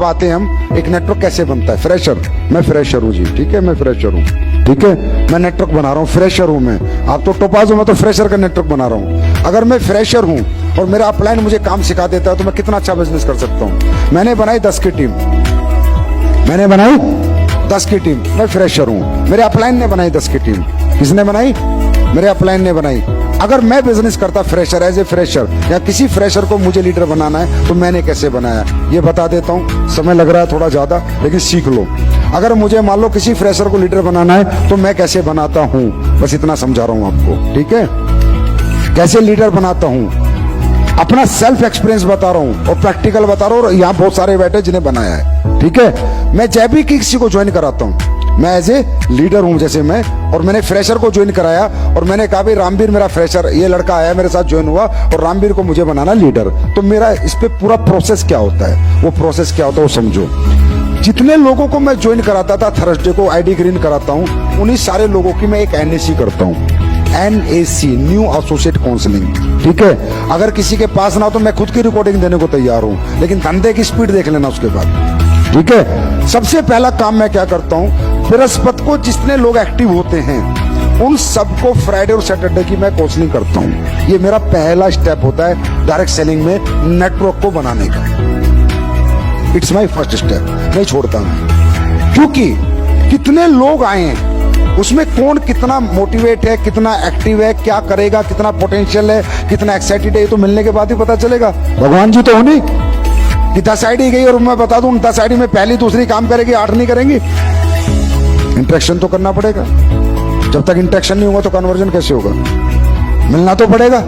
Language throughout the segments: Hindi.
अब आते हैं हम एक नेटवर्क कैसे बनता है। फ्रेशर, मैं फ्रेशर हूँ जी, ठीक है, मैं फ्रेशर हूँ, ठीक है, मैं नेटवर्क बना रहा हूँ, फ्रेशर हूँ मैं। आप तो टोपाज हो, मैं तो फ्रेशर का नेटवर्क बना रहा हूँ। अगर मैं फ्रेशर हूँ और मेरा अपलाइन मुझे काम सिखा देता है तो मैं कितना अच्छा बिजनेस कर सकता हूँ। मैंने बनाई 10 की टीम, मैंने बनाई 10 की टीम, मैं फ्रेशर हूँ। मेरे अपलाइन ने बनाई 10 की टीम। किसने बनाई? मेरे अपलाइन ने बनाई। अगर मैं बिजनेस करता फ्रेशर, एज ए फ्रेशर, या किसी फ्रेशर को मुझे लीडर बनाना है तो मैंने कैसे बनाया ये बता देता हूँ। समय लग रहा है थोड़ा ज्यादा, लेकिन सीख लो। अगर मुझे मान लो किसी फ्रेशर को लीडर बनाना है तो मैं कैसे बनाता हूँ, बस इतना समझा रहा हूँ आपको, ठीक है। कैसे लीडर बनाता हूँ, अपना सेल्फ एक्सपीरियंस बता रहा हूँ और प्रैक्टिकल बता रहा हूँ। और यहाँ बहुत सारे बैठे जिन्हें बनाया है, ठीक है। मैं जब भी किसी को ज्वाइन कराता हूँ, मैं एज ए लीडर हूं जैसे मैं, और मैंने फ्रेशर को ज्वाइन कराया और मैंने कहा भाई रामवीर मेरा फ्रेशर, ये लड़का आया मेरे साथ ज्वाइन हुआ और रामवीर को मुझे बनाना लीडर, तो मेरा इस पे पूरा प्रोसेस क्या होता है, वो प्रोसेस क्या होता है वो समझो। जितने लोगों को मैं ज्वाइन कराता था, थर्सडे को आईडी ग्रीन कराता हूँ, उन्हीं सारे लोगों की मैं एक NAC करता हूँ, NAC, न्यू एसोसिएट काउंसलिंग, ठीक है। अगर किसी के पास ना हो तो मैं खुद की रिकॉर्डिंग देने को तैयार हूँ, लेकिन धंधे की स्पीड देख लेना उसके बाद, ठीक है। सबसे पहला काम मैं क्या करता हूँ, बृहस्पति को जितने लोग एक्टिव होते हैं उन सबको फ्राइडे और सैटरडे की मैं काउंसलिंग करता हूँ। ये मेरा पहला स्टेप होता है डायरेक्ट सेलिंग में, नेटवर्क को बनाने का। इट्स माय फर्स्ट स्टेप, नहीं छोड़ता मैं, क्योंकि कितने लोग आए हैं उसमें कौन कितना मोटिवेट है, कितना एक्टिव है, क्या करेगा, कितना पोटेंशियल है, कितना एक्साइटेड है, ये तो मिलने के बाद ही पता चलेगा। भगवान जी तो हो नहीं कि 10 आईडी गई और मैं बता दूं 10 आईडी में पहली दूसरी काम करेगी, 8 नहीं करेंगी। इंटरेक्शन तो करना पड़ेगा। जब तक इंटरेक्शन नहीं होगा तो कन्वर्जन कैसे होगा? मिलना तो पड़ेगा,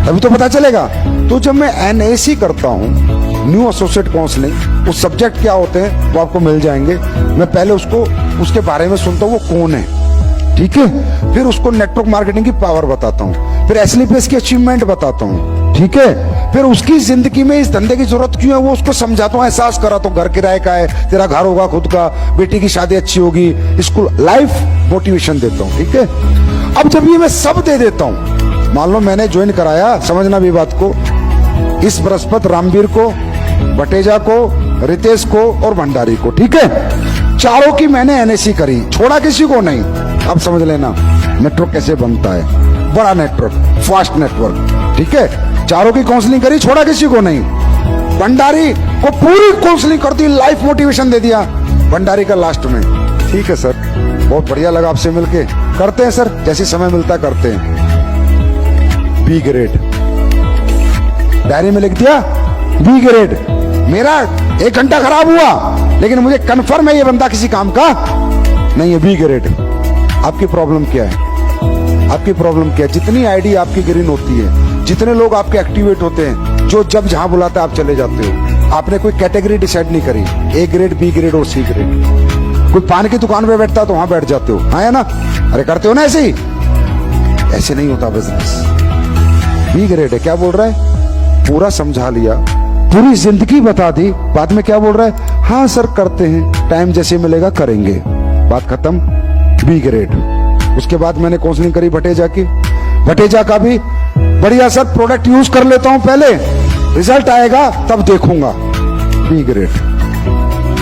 तभी तो पता चलेगा। तो जब मैं NAC करता हूं, न्यू एसोसिएट काउंसलिंग, वो सब्जेक्ट क्या होते हैं वो आपको मिल जाएंगे। मैं पहले उसको उसके बारे में सुनता हूँ, वो कौन है, ठीक है। फिर उसको नेटवर्क मार्केटिंग की पावर बताता हूँ, फिर SLPS की अचीवमेंट बताता हूँ, ठीक है। फिर उसकी जिंदगी में इस धंधे की जरूरत क्यों है वो उसको समझाता हूँ, एहसास कराता हूँ। घर किराए का है, तेरा घर होगा खुद का, बेटी की शादी अच्छी होगी, स्कूल लाइफ मोटिवेशन देता हूँ, ठीक है। अब जब ये मैं सब दे देता हूँ, मान लो मैंने ज्वाइन कराया, समझना भी बात को, इस बृहस्पति रामवीर को, बटेजा को, रितेश को और भंडारी को, ठीक है। चारों की मैंने NAC करी, छोड़ा किसी को नहीं। अब समझ लेना नेटवर्क कैसे बनता है, बड़ा नेटवर्क, फास्ट नेटवर्क, ठीक है। चारों की काउंसलिंग करी, छोड़ा किसी को नहीं। भंडारी को पूरी काउंसलिंग कर दी, लाइफ मोटिवेशन दे दिया भंडारी का लास्ट में। ठीक है सर, बहुत बढ़िया लगा आपसे मिलके, करते हैं सर, जैसे समय मिलता करते हैं। B ग्रेड डायरी में लिख दिया, B ग्रेड। मेरा 1 घंटा खराब हुआ लेकिन मुझे कंफर्म है ये बंदा किसी काम का नहीं है, B ग्रेड। आपकी प्रॉब्लम क्या है? आपकी प्रॉब्लम क्या है? जितनी आईडी आपकी ग्रीन होती है, जितने लोग आपके एक्टिवेट होते हैं, जो जब जहां बुलाता है आप चले जाते हो, आपने कोई कैटेगरी डिसाइड नहीं करी, A ग्रेड, B ग्रेड और C ग्रेड। कोई पान की दुकान पे बैठता तो वहां बैठ जाते हो, हाँ है ना? अरे करते हो ना ऐसे ही? ऐसे नहीं होता बिजनेस। B ग्रेड है, क्या बोल रहा है? पूरा समझा लिया, पूरी जिंदगी बता दी, बाद में क्या बोल रहा है? हाँ सर करते हैं, टाइम जैसे मिलेगा करेंगे, बात खत्म। B grade. उसके बाद मैंने काउंसलिंग करी भटेजा की, भटेजा का भी बढ़िया सर, प्रोडक्ट यूज कर लेता हूं पहले, रिजल्ट आएगा तब देखूंगा, B ग्रेड।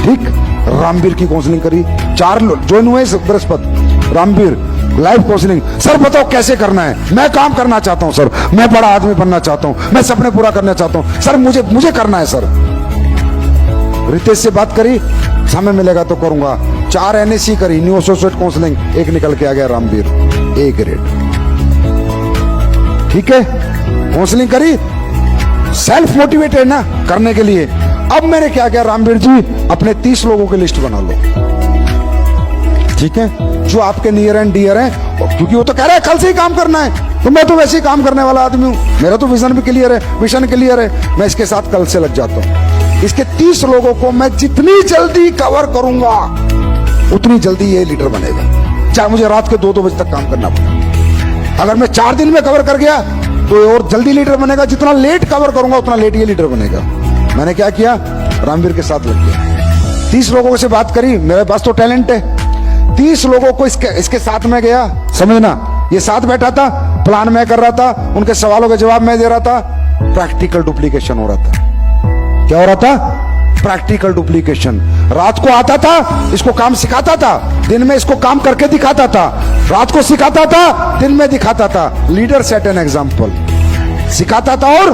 ठीक। रामवीर की काउंसलिंग करी, 4 ज्वाइन हुए Brihaspati, Ramveer life counselling. Sir बताओ कैसे करना है, मैं काम करना चाहता हूं सर, मैं बड़ा आदमी बनना चाहता हूं, मैं सपने पूरा करना चाहता हूं सर, मुझे करना है सर। रितेश से बात करी, समय मिलेगा तो करूंगा। 4 NAC करी, न्यू एसोसिएट काउंसलिंग, 1 निकल के आ गया रामवीर, A ग्रेड। ठीक है, काउंसलिंग करी, सेल्फ मोटिवेटेड ना करने के लिए। अब मैंने क्या किया, रामवीर जी अपने 30 लोगों की लिस्ट बना लो, ठीक है, जो आपके नियर एंड डियर हैं, क्योंकि वो तो कह रहा है कल से ही काम करना है, तो मैं तो वैसे ही काम करने वाला आदमी हूं, मेरा तो विजन भी क्लियर है, मिशन क्लियर है, मैं इसके साथ कल से लग जाता हूं। इसके 30 लोगों को मैं जितनी जल्दी कवर करूंगा उतनी जल्दी ये लीडर बनेगा, चाहे मुझे रात के 2-2 बजे तक काम करना पड़े। अगर मैं 4 दिन में कवर कर गया तो और जल्दी लीडर बनेगा, जितना लेट कवर करूंगा उतना लेट ये लीडर बनेगा। मैंने क्या किया, रामवीर के साथ लग गया, 30 लोगों से बात करी, मेरे पास तो टैलेंट है, 30 लोगों को इसके साथ में गया, समझना, ये साथ बैठा था, प्लान मैं कर रहा था, उनके सवालों के जवाब मैं दे रहा था, प्रैक्टिकल डुप्लीकेशन हो रहा था। क्या हो रहा था? Practical duplication. रात को आता था, इसको काम सिखाता था, दिन में इसको काम करके दिखाता था, रात को सिखाता था, दिन में दिखाता था। Leader set an example. सिखाता था और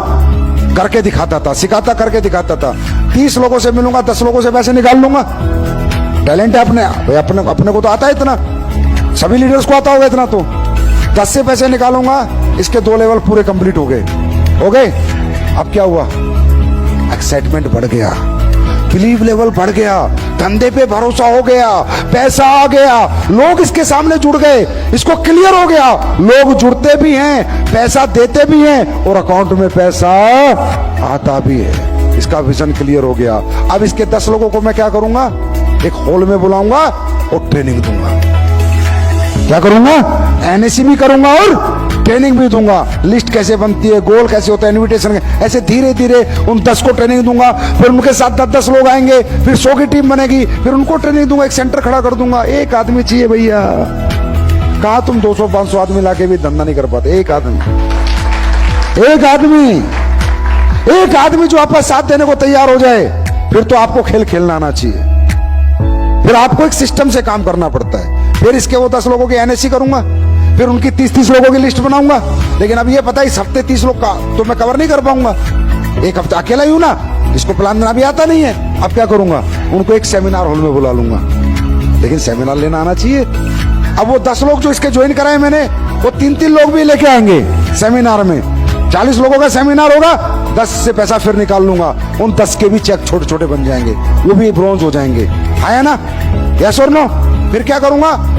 करके दिखाता था, सिखाता करके दिखाता था। 30 लोगों से मिलूंगा, 10 लोगों से पैसे निकाल लूंगा। टैलेंट है अपने को तो आता है इतना, सभी लीडर्स को आता होगा इतना। तो 10 से पैसे निकालूंगा, इसके 2 लेवल पूरे कंप्लीट हो गए। अब क्या हुआ? एक्साइटमेंट बढ़ गया, बिलीव लेवल बढ़ गया, धंधे पे भरोसा हो गया, पैसा आ गया, लोग इसके सामने जुड़ गए, इसको क्लियर हो गया। लोग जुड़ते भी हैं, पैसा देते भी हैं और अकाउंट में पैसा आता भी है। इसका विजन क्लियर हो गया। अब इसके 10 लोगों को मैं क्या करूंगा? एक हॉल में बुलाऊंगा और ट्रेनिंग दूंगा। क्या करूंगा? एनएसी भी करूंगा और ट्रेनिंग भी दूंगा। लिस्ट कैसे बनती है, गोल कैसे होता है, इनविटेशन, ऐसे धीरे धीरे उन 10 को ट्रेनिंग दूंगा। फिर उनके साथ 10 लोग आएंगे, फिर 100 की टीम बनेगी, फिर उनको ट्रेनिंग दूंगा। एक सेंटर खड़ा कर दूंगा। एक आदमी चाहिए भैया, कहा तुम 200-500 आदमी लाके भी धंधा नहीं कर पाते। एक आदमी जो आपका साथ देने को तैयार हो जाए, फिर तो आपको खेल खेलना आना चाहिए। फिर आपको एक सिस्टम से काम करना पड़ता है। फिर इसके वो 10 लोगों की एनएससी करूंगा, फिर उनकी 30-30 लोगों की लिस्ट बनाऊंगा। लेकिन अब ये पता है इस हफ्ते 30 लोग का तो मैं कवर नहीं कर पाऊंगा, एक हफ्ता अकेला ही हूं ना, इसको प्लान देना भी आता नहीं है। अब क्या करूंगा? उनको एक सेमिनार हॉल में बुला लूंगा, लेकिन सेमिनार लेना आना चाहिए। अब वो 10 लोग जो इसके ज्वाइन कराए मैंने, वो 3-3 लोग भी लेके आएंगे सेमिनार में। 40 लोगों का सेमिनार होगा, 10 से पैसा फिर निकाल लूंगा। उन 10 के भी चेक छोटे छोटे बन जाएंगे, वो भी ब्रॉन्ज हो जाएंगे। आया ना? यस और नो? फिर क्या करूंगा?